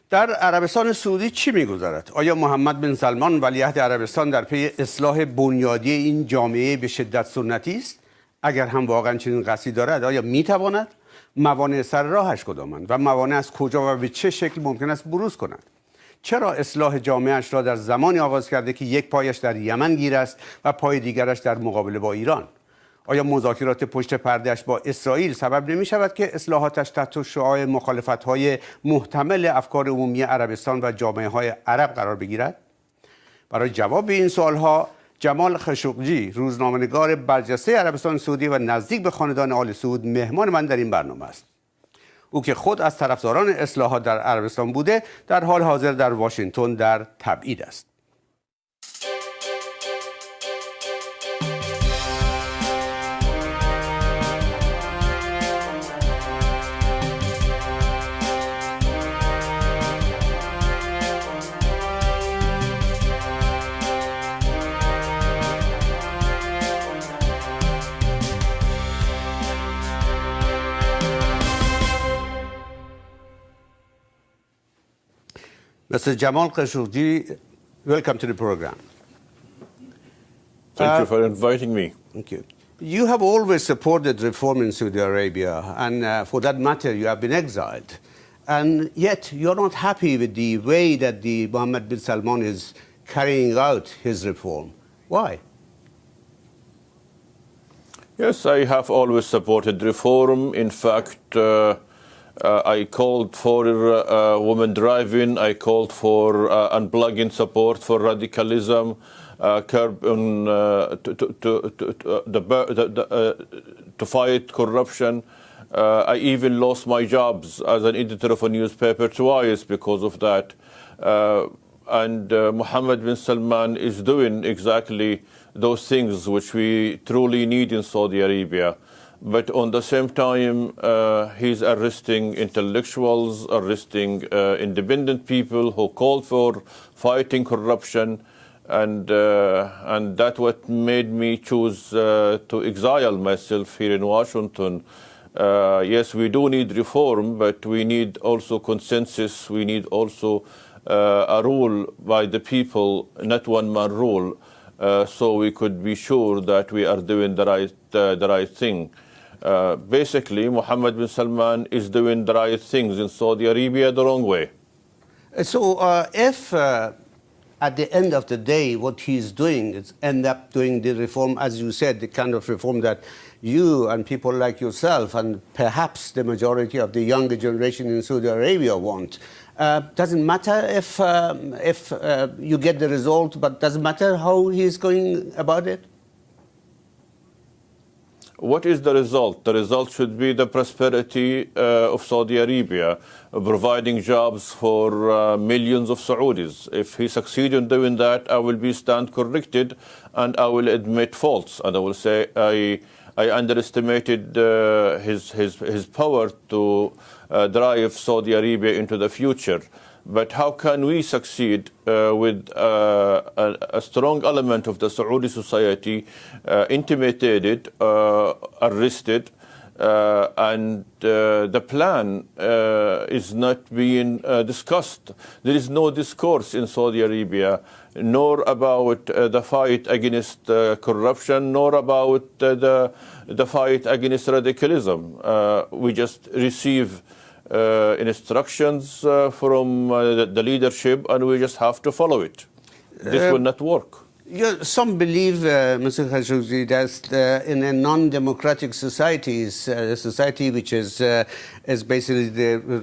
در عربستان سعودی چی می‌گذرد؟ آیا محمد بن سلمان ولیعهد عربستان در پی اصلاح بنیادی این جامعه به شدت سنتی است؟ اگر هم واقعا چنین قصدی دارد، آیا می‌تواند؟ موانع سر راهش کدامند و موانع از کجا و به چه شکل ممکن است بروز کند؟ چرا اصلاح جامعه‌اش را در زمانی آغاز کرده که یک پایش در یمن گیر است و پای دیگرش در مقابله با ایران؟ آیا مذاکرات پشت پرده‌اش با اسرائیل سبب نمی شود که اصلاحاتش تحت شعاع مخالفت‌های محتمل افکار عمومی عربستان و جامعه‌های عرب قرار بگیرد؟ برای جواب به این سوالها جمال خشوقجی، روزنامه‌نگار برجسته عربستان سعودی و نزدیک به خاندان آل سعود، مهمان من در این برنامه است. او که خود از طرفداران اصلاحات در عربستان بوده، در حال حاضر در واشنگتن در تبعید است. Mr. Jamal Khashoggi, welcome to the program. Thank you for inviting me. Thank you. You have always supported reform in Saudi Arabia, and for that matter, you have been exiled. And yet, you're not happy with the way that the Mohammed bin Salman is carrying out his reform. Why? Yes, I have always supported reform. In fact, I called for women driving. I called for unplugging support for radicalism, curb on, to fight corruption. I even lost my jobs as an editor of a newspaper twice because of that. And Mohammed bin Salman is doing exactly those things which we truly need in Saudi Arabia. But on the same time, he's arresting intellectuals, arresting independent people who call for fighting corruption, and that's what made me choose to exile myself here in Washington. Yes, we do need reform, but we need also consensus. We need also a rule by the people, not one-man rule, so we could be sure that we are doing the right thing. Basically, Mohammed bin Salman is doing the right things in Saudi Arabia the wrong way. So if at the end of the day what he's doing is end up doing the reform, as you said, the kind of reform that you and people like yourself and perhaps the majority of the younger generation in Saudi Arabia want, doesn't matter if you get the result, but doesn't matter how he's going about it? What is the result? The result should be the prosperity of Saudi Arabia, providing jobs for millions of Saudis. If he succeeds in doing that, I will be stand corrected and I will admit faults. And I will say I underestimated his power to drive Saudi Arabia into the future. But how can we succeed with a strong element of the Saudi society intimidated, arrested, and the plan is not being discussed? There is no discourse in Saudi Arabia, nor about the fight against corruption, nor about the fight against radicalism. We just receive instructions from the leadership, and we just have to follow it. This will not work. Some believe, Mr. Khashoggi, that in a non-democratic societies, a society which is basically the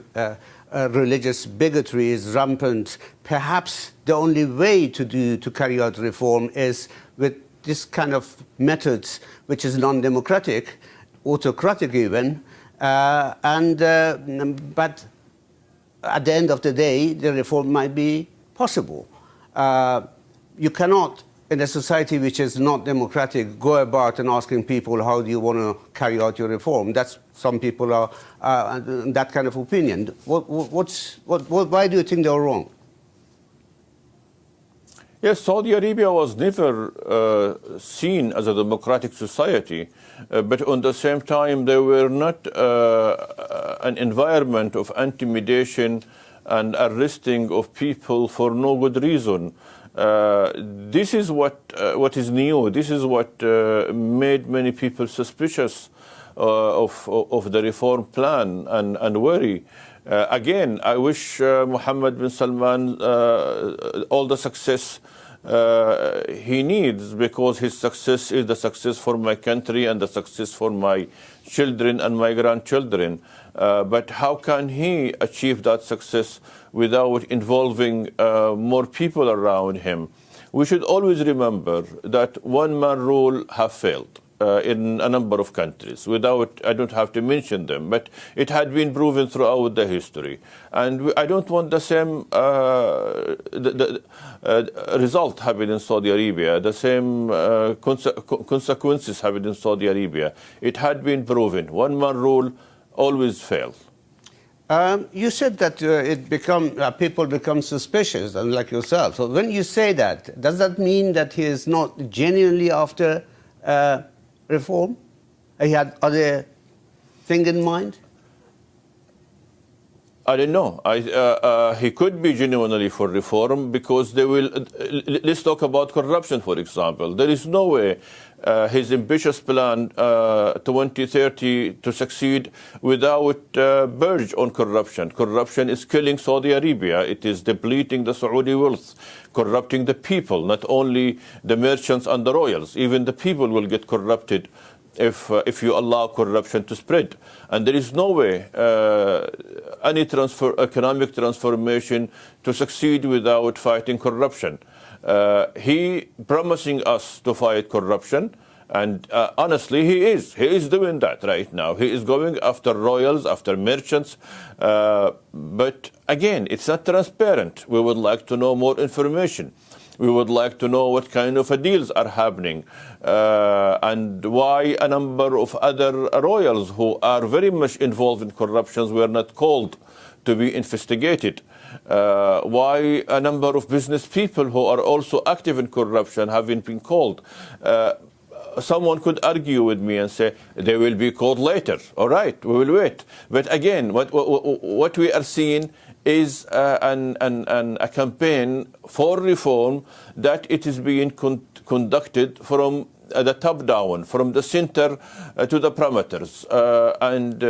religious bigotry is rampant, perhaps the only way to carry out reform is with this kind of methods, which is non-democratic, autocratic even. But at the end of the day, the reform might be possible. You cannot, in a society which is not democratic, go about and asking people, how do you want to carry out your reform? That's, some people are that kind of opinion. Why do you think they're wrong? Yes, Saudi Arabia was never seen as a democratic society, but on the same time, they were not an environment of intimidation and arresting of people for no good reason. This is what is new. This is what made many people suspicious of the reform plan and worry. Again, I wish Mohammed bin Salman all the success he needs, because his success is the success for my country and the success for my children and my grandchildren. But how can he achieve that success without involving more people around him? We should always remember that one-man rule have failed in a number of countries. I don't have to mention them, but it had been proven throughout the history. And I don't want the same result happen in Saudi Arabia, the same consequences happen in Saudi Arabia. It had been proven. One-man rule always fails. You said that people become suspicious, and like yourself. So when you say that, does that mean that he is not genuinely after reform? He had other thing in mind? I don't know. He could be genuinely for reform, because they will. Let's talk about corruption, for example. There is no way his ambitious plan 2030 to succeed without purge on corruption. Corruption is killing Saudi Arabia. It is depleting the Saudi wealth, corrupting the people, not only the merchants and the royals. Even the people will get corrupted if you allow corruption to spread. And there is no way any economic transformation to succeed without fighting corruption. He promising us to fight corruption, and honestly, he is doing that right now. He is going after royals, after merchants, but again, it's not transparent. We would like to know more information. We would like to know what kind of deals are happening, and why a number of other royals who are very much involved in corruptions were not called to be investigated. Why a number of business people who are also active in corruption haven't been called. Someone could argue with me and say they will be called later. All right, we will wait. But again, what we are seeing is a campaign for reform that it is being conducted from the top down, from the center to the parameters. And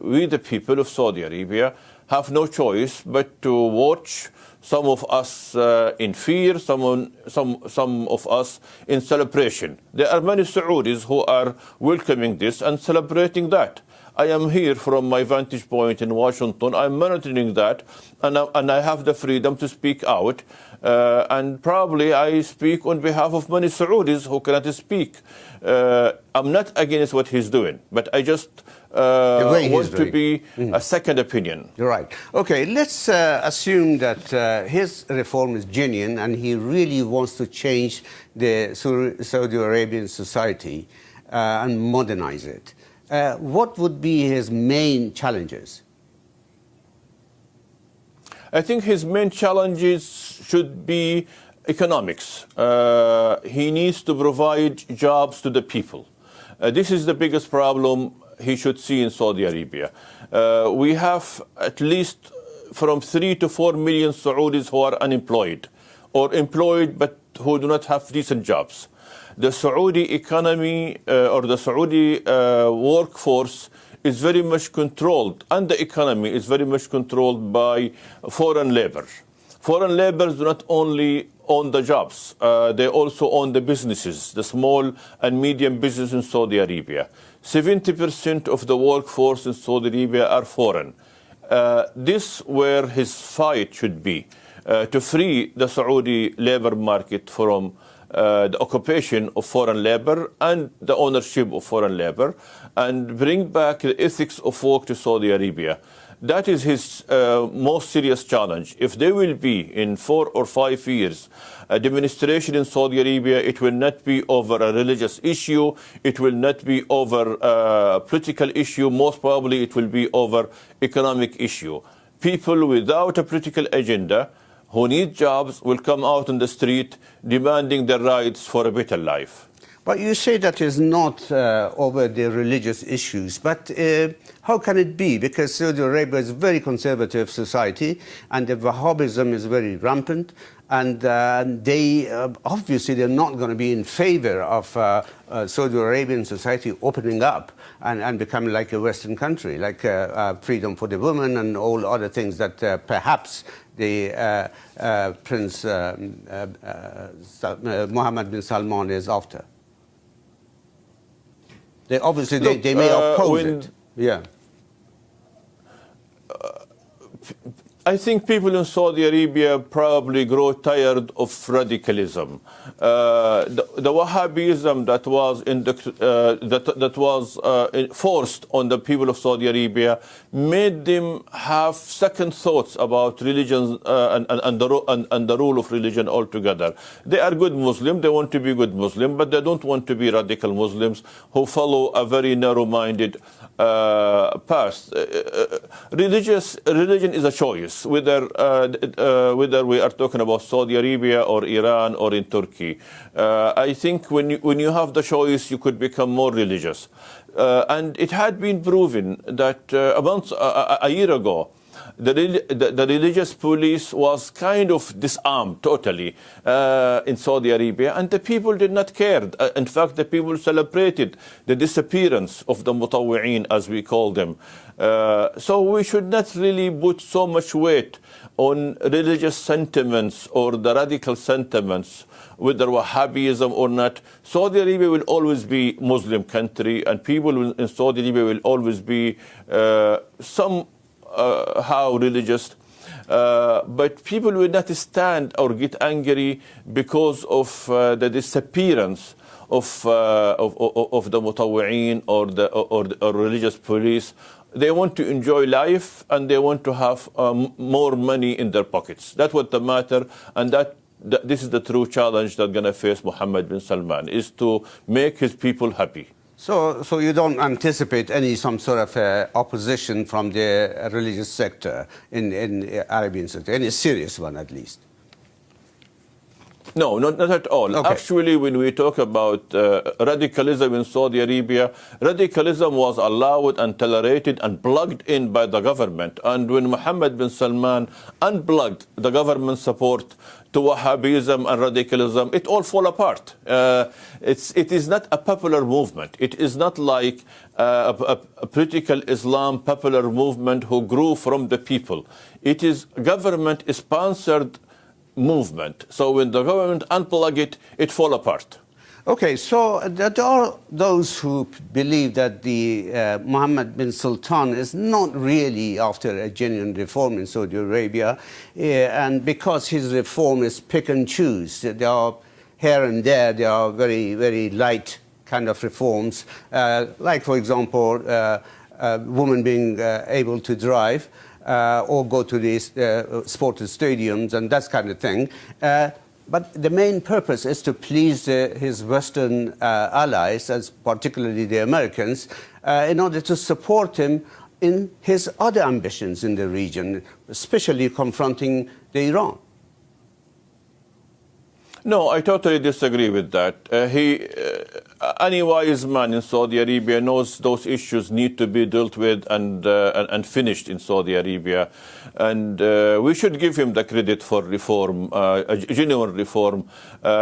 we, the people of Saudi Arabia, have no choice but to watch. Some of us in fear, some of us in celebration. There are many Saudis who are welcoming this and celebrating that. I am here from my vantage point in Washington. I'm monitoring that, and I have the freedom to speak out. And probably I speak on behalf of many Saudis who cannot speak. I'm not against what he's doing, but I just want to be a second opinion. You're right. Okay, let's assume that his reform is genuine and he really wants to change the Saudi Arabian society and modernize it. What would be his main challenges? I think his main challenges should be economics. He needs to provide jobs to the people. This is the biggest problem he should see in Saudi Arabia. We have at least from 3 to 4 million Saudis who are unemployed or employed but who do not have decent jobs. The Saudi economy or the Saudi workforce is very much controlled, and the economy is very much controlled by foreign labor. Foreign labor do not only own the jobs, they also own the businesses, the small and medium business in Saudi Arabia. 70% of the workforce in Saudi Arabia are foreign. This where his fight should be, to free the Saudi labor market from the occupation of foreign labor and the ownership of foreign labor, and bring back the ethics of work to Saudi Arabia. That is his most serious challenge. If there will be, in 4 or 5 years, a demonstration in Saudi Arabia, it will not be over a religious issue, it will not be over a political issue, most probably it will be over economic issue. People without a political agenda who need jobs will come out on the street demanding their rights for a better life. But you say that is not over the religious issues, but how can it be? Because Saudi Arabia is a very conservative society, and the Wahhabism is very rampant, and they obviously they're not going to be in favor of Saudi Arabian society opening up and becoming like a Western country, like freedom for the women and all other things that perhaps the Prince Mohammed bin Salman is after. They obviously they may oppose it. Yeah. I think people in Saudi Arabia probably grow tired of radicalism. The Wahhabism that was forced on the people of Saudi Arabia made them have second thoughts about religion and the rule of religion altogether. They are good Muslims, they want to be good Muslims, but they don't want to be radical Muslims who follow a very narrow-minded path. Religion is a choice, whether we are talking about Saudi Arabia or Iran or in Turkey. I think when you have the choice, you could become more religious. And it had been proven that a year ago, the religious police was kind of disarmed totally in Saudi Arabia, and the people did not care. In fact, the people celebrated the disappearance of the mutawwi'in, as we call them. So we should not really put so much weight on religious sentiments or the radical sentiments, whether Wahhabism or not. Saudi Arabia will always be a Muslim country, and people in Saudi Arabia will always be how religious, but people will not stand or get angry because of the disappearance of the mutawwi'in or the religious police. They want to enjoy life, and they want to have more money in their pockets. That's what the matter, and this is the true challenge that's going to face Mohammed bin Salman, is to make his people happy. So you don't anticipate some sort of opposition from the religious sector in Arabian sector, any serious one at least? No, not at all. Okay. Actually, when we talk about radicalism in Saudi Arabia, radicalism was allowed and tolerated and plugged in by the government. And when Mohammed bin Salman unplugged the government support to Wahhabism and radicalism, it all fell apart. It is not a popular movement. It is not like a political Islam popular movement who grew from the people. It is government-sponsored movement. So when the government unplug it, it fall apart. Okay, so there are those who believe that the Mohammed bin Sultan is not really after a genuine reform in Saudi Arabia, and because his reform is pick and choose. There are here and there are very, very light kind of reforms, like, for example, women being able to drive, or go to these sports stadiums and that kind of thing. But the main purpose is to please his Western allies, as particularly the Americans, in order to support him in his other ambitions in the region, especially confronting the Iran. No, I totally disagree with that. Any wise man in Saudi Arabia knows those issues need to be dealt with and finished in Saudi Arabia. And we should give him the credit for reform, a genuine reform.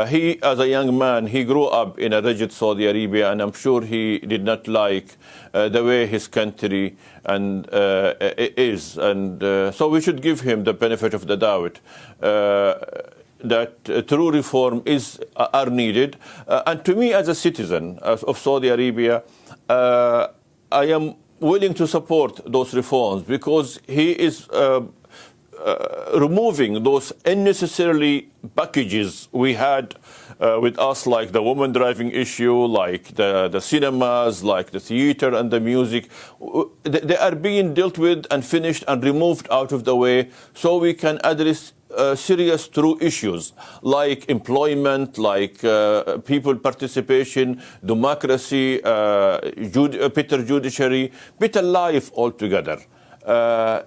He, as a young man, he grew up in a rigid Saudi Arabia, and I'm sure he did not like the way his country is. And so we should give him the benefit of the doubt. That true reform are needed. And to me, as a citizen of Saudi Arabia, I am willing to support those reforms, because he is removing those unnecessarily packages we had with us, like the woman driving issue, like the cinemas, like the theater and the music. They are being dealt with and finished and removed out of the way, so we can address serious true issues like employment, like people participation, democracy, better judiciary, better life altogether.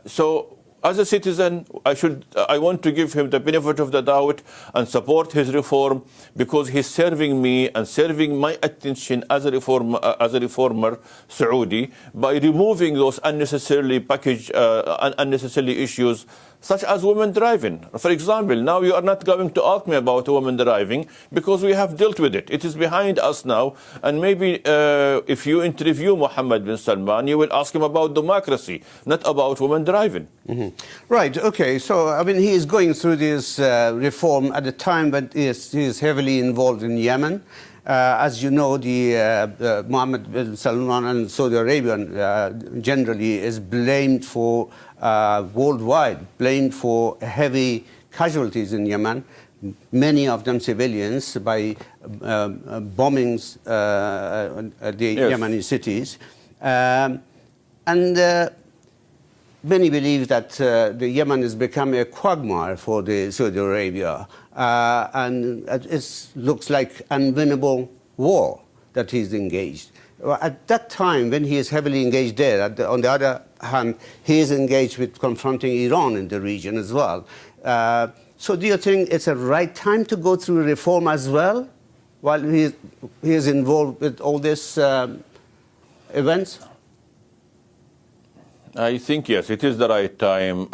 So as a citizen, I want to give him the benefit of the doubt and support his reform because he's serving me and serving my attention as a reformer Saudi by removing those unnecessarily unnecessarily issues such as women driving. For example, now you are not going to ask me about women driving because we have dealt with it. It is behind us now. And maybe if you interview Mohammed bin Salman, you will ask him about democracy, not about women driving. Mm-hmm. Right, okay. So, I mean, he is going through this reform at a time when he is heavily involved in Yemen. As you know, the Mohammed bin Salman and Saudi Arabia generally is blamed for worldwide, blamed for heavy casualties in Yemen, many of them civilians, by bombings at the Yemeni cities. And many believe that the Yemen has become a quagmire for the Saudi Arabia, and it looks like an unwinnable war that he's engaged. At that time, when he is heavily engaged there, on the other hand, he is engaged with confronting Iran in the region as well. So do you think it's a right time to go through reform as well, while he is involved with all these events? I think, yes, it is the right time.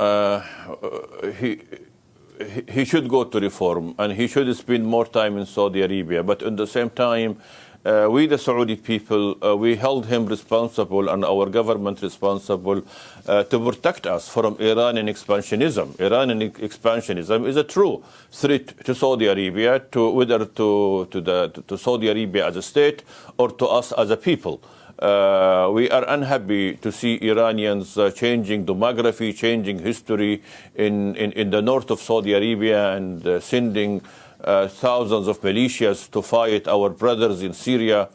He should go to reform, and he should spend more time in Saudi Arabia. But at the same time, we, the Saudi people, we held him responsible and our government responsible to protect us from Iranian expansionism. Iranian expansionism is a true threat to Saudi Arabia, whether to Saudi Arabia as a state or to us as a people. We are unhappy to see Iranians changing demography, changing history in the north of Saudi Arabia and sending thousands of militias to fight our brothers in Syria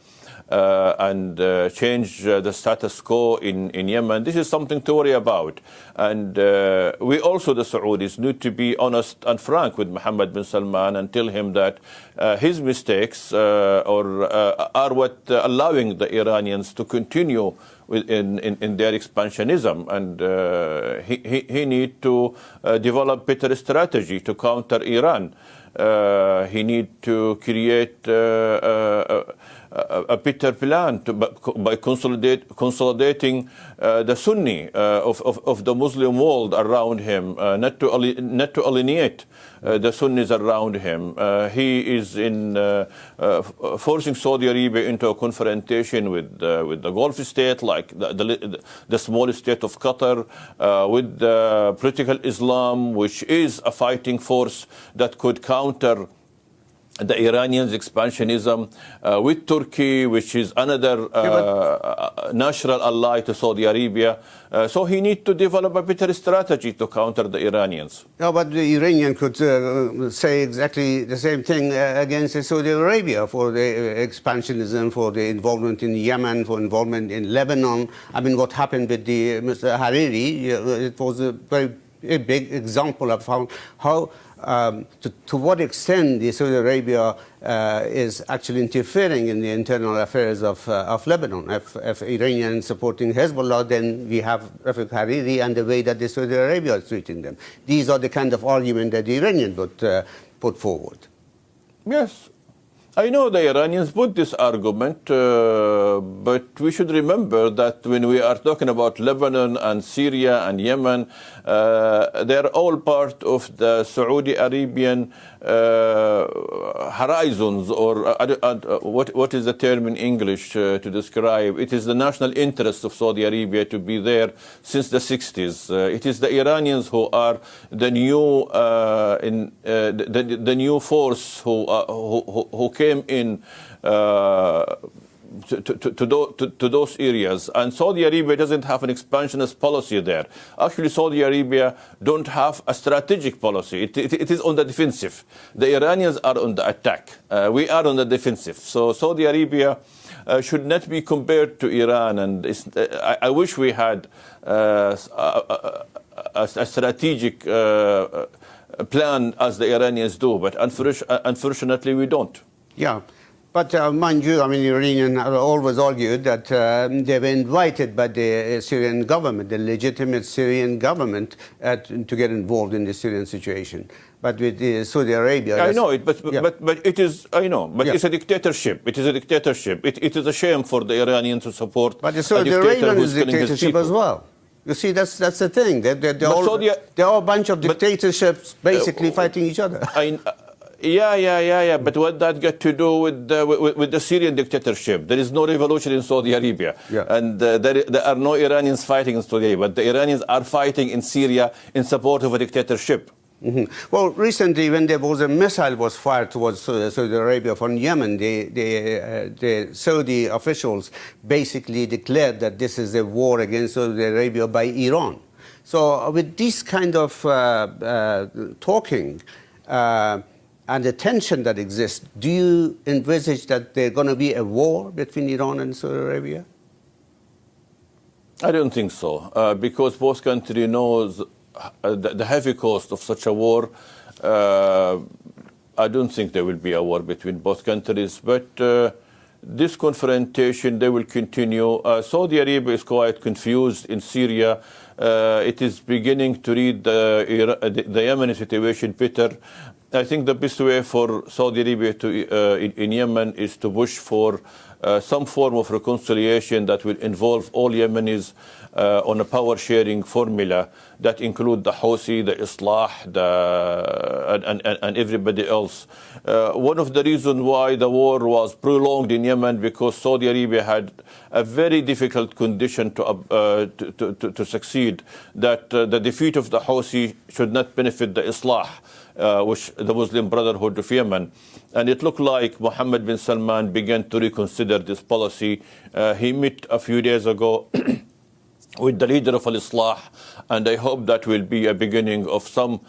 and change the status quo in Yemen. This is something to worry about. And we also, the Saudis, need to be honest and frank with Mohammed bin Salman and tell him that his mistakes are what allowing the Iranians to continue in their expansionism. And he needs to develop better strategy to counter Iran. He needs to create a better plan by consolidating the Sunni of the Muslim world around him, not to alienate the Sunnis around him. He is forcing Saudi Arabia into a confrontation with the Gulf state, like the small state of Qatar, with political Islam, which is a fighting force that could counter the Iranians' expansionism, with Turkey, which is another natural ally to Saudi Arabia. So he needs to develop a better strategy to counter the Iranians. No, but the Iranian could say exactly the same thing against Saudi Arabia for the expansionism, for the involvement in Yemen, for involvement in Lebanon. I mean, what happened with Mr. Hariri, it was a big example of how to what extent Saudi Arabia is actually interfering in the internal affairs of Lebanon. If Iranians supporting Hezbollah, then we have Rafiq Hariri and the way that Saudi Arabia is treating them. These are the kind of argument that the Iranians would put forward. Yes. I know the Iranians put this argument, but we should remember that when we are talking about Lebanon and Syria and Yemen, they're all part of the Saudi Arabian horizons, or what is the term in English to describe? It is the national interest of Saudi Arabia to be there since the 60s. It is the Iranians who are the new the new force who came in to those areas. And Saudi Arabia doesn't have an expansionist policy there. Actually, Saudi Arabia don't have a strategic policy. It is on the defensive. The Iranians are on the attack. We are on the defensive. So Saudi Arabia should not be compared to Iran. And I wish we had a strategic plan as the Iranians do, but unfortunately we don't. Yeah. But mind you, I mean, Iranians have always argued that they were invited by the Syrian government, the legitimate Syrian government, to get involved in the Syrian situation. But with Saudi Arabia... I know it, but it is, I know, but Yeah. it's a dictatorship. It is a dictatorship. It is a shame for the Iranians to support But the a Saudi dictator Arabian who's is killing his dictatorship people. as well. You see, that's the thing. They're all a bunch of dictatorships basically fighting each other. Yeah. But what that got to do with the Syrian dictatorship? There is no revolution in Saudi Arabia. Yeah. And there are no Iranians fighting in Saudi Arabia. But the Iranians are fighting in Syria in support of a dictatorship. Mm-hmm. Well, recently, when there was a missile was fired towards Saudi Arabia from Yemen, the Saudi officials basically declared that this is a war against Saudi Arabia by Iran. So with this kind of talking and the tension that exists, do you envisage that there's going to be a war between Iran and Saudi Arabia? I don't think so, because both countries knows the heavy cost of such a war. I don't think there will be a war between both countries, but this confrontation, they will continue. Saudi Arabia is quite confused in Syria. It is beginning to read the Yemeni situation better. I think the best way for Saudi Arabia in Yemen is to push for some form of reconciliation that will involve all Yemenis on a power-sharing formula that include the Houthi, the Islah, and everybody else. One of the reasons why the war was prolonged in Yemen because Saudi Arabia had a very difficult condition to succeed, that the defeat of the Houthi should not benefit the Islah, which the Muslim Brotherhood of Yemen. And it looked like Mohammed bin Salman began to reconsider this policy. He met a few days ago with the leader of Al-Islah, and I hope that will be a beginning of some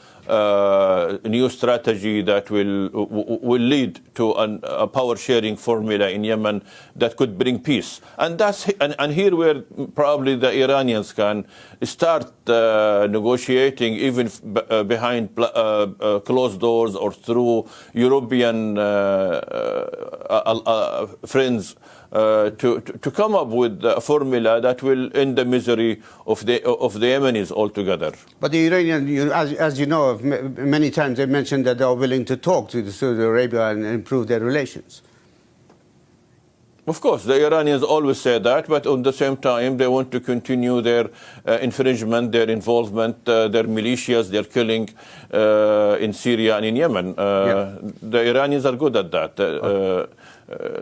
new strategy that will lead to a power-sharing formula in Yemen that could bring peace. And here where probably the Iranians can start negotiating even behind closed doors or through European friends to come up with a formula that will end the misery of the Yemenis altogether. But the Iranians, as you know, many times they mentioned that they are willing to talk to Saudi Arabia and improve their relations. Of course, the Iranians always say that, but at the same time, they want to continue their infringement, their involvement, their militias, their killing in Syria and in Yemen. The Iranians are good at that.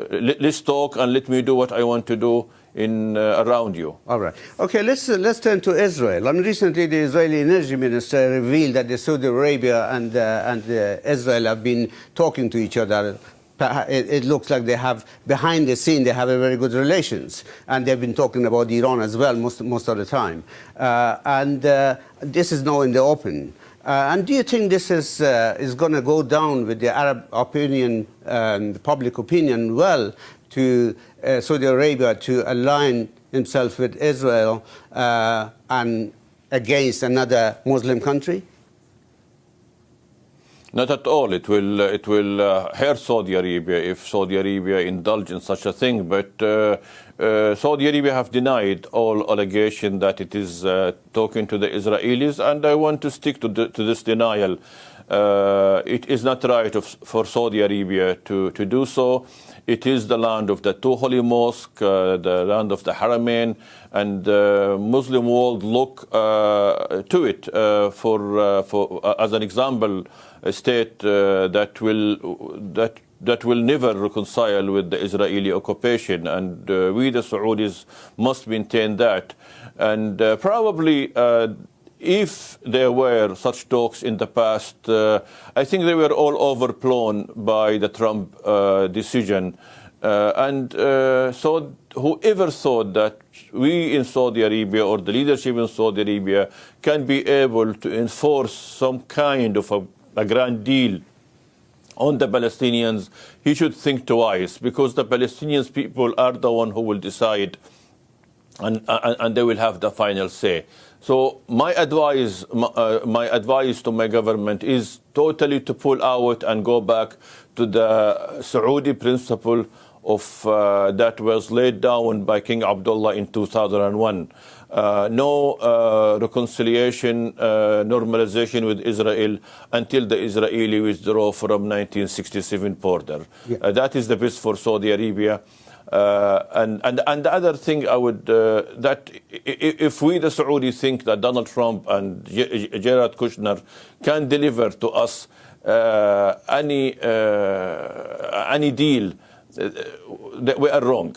Let's talk and let me do what I want to do around you. All right. Okay, let's turn to Israel. I mean, recently the Israeli energy minister revealed that the Saudi Arabia and Israel have been talking to each other. It looks like they have, behind the scene, they have a very good relations. And they've been talking about Iran as well most of the time. This is now in the open. And do you think this is going to go down with the Arab opinion, the public opinion, well, to Saudi Arabia to align himself with Israel and against another Muslim country? Not at all. It will hurt Saudi Arabia if Saudi Arabia indulge in such a thing. But Saudi Arabia have denied all allegation that it is talking to the Israelis, and I want to stick to this denial. It is not right for Saudi Arabia to do so. It is the land of the two holy mosques, the land of the Haramain, and the Muslim world look to it as an example, a state that will never reconcile with the Israeli occupation, and we the Saudis must maintain that. And probably if there were such talks in the past, I think they were all overblown by the Trump decision. So whoever thought that we in Saudi Arabia or the leadership in Saudi Arabia can be able to enforce some kind of a grand deal on the Palestinians, he should think twice, because the Palestinian people are the one who will decide and they will have the final say. So my advice to my government is totally to pull out and go back to the Saudi principle of that was laid down by King Abdullah in 2001. No reconciliation, normalization with Israel until the Israeli withdraw from 1967 border. Yeah. That is the best for Saudi Arabia. And the other thing I would, that if we, the Saudi, think that Donald Trump and Jared Kushner can deliver to us any deal, we are wrong.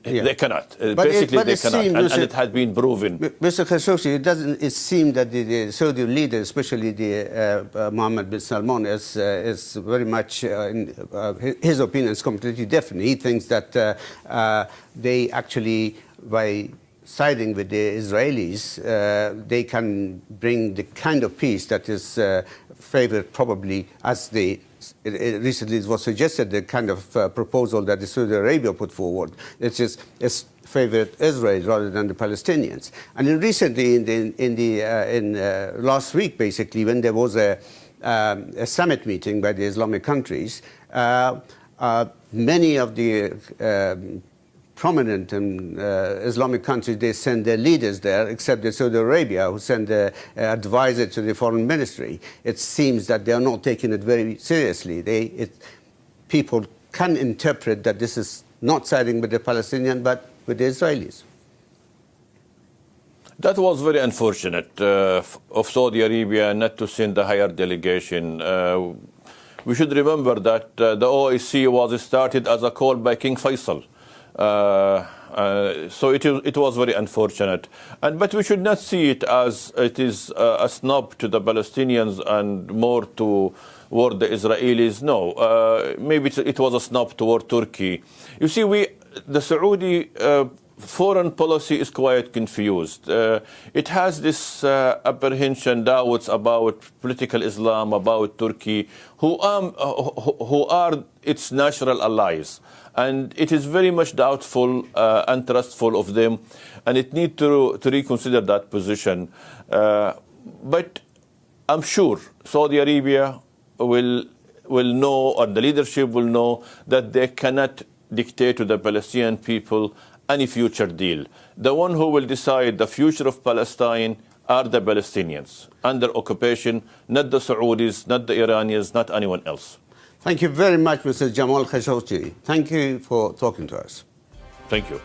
They cannot. Basically, they cannot. And it had been proven. Mr. Khashoggi, it seemed that the Saudi leader, especially the Mohammed bin Salman, is very much, his opinion is completely different. He thinks that they actually, by siding with the Israelis, they can bring the kind of peace that is favored probably as recently it was suggested, the kind of proposal that Saudi Arabia put forward, which is favored Israel rather than the Palestinians. And recently, in last week, basically, when there was a summit meeting by the Islamic countries, many of the prominent Islamic countries, they send their leaders there, except the Saudi Arabia, who send the advisor to the foreign ministry. It seems that they are not taking it very seriously. People can interpret that this is not siding with the Palestinians, but with the Israelis. That was very unfortunate of Saudi Arabia not to send a higher delegation. We should remember that the OIC was started as a call by King Faisal. So it was very unfortunate. But we should not see it as it is a snub to the Palestinians and more toward the Israelis. No, maybe it was a snub toward Turkey. You see, the Saudi foreign policy is quite confused. It has this apprehension, doubts about political Islam, about Turkey, who are its natural allies. And it is very much doubtful and trustful of them, and it needs to reconsider that position. But I'm sure Saudi Arabia will know, or the leadership will know, that they cannot dictate to the Palestinian people any future deal. The one who will decide the future of Palestine are the Palestinians under occupation, not the Saudis, not the Iranians, not anyone else. Thank you very much, Mr. Jamal Khashoggi. Thank you for talking to us. Thank you.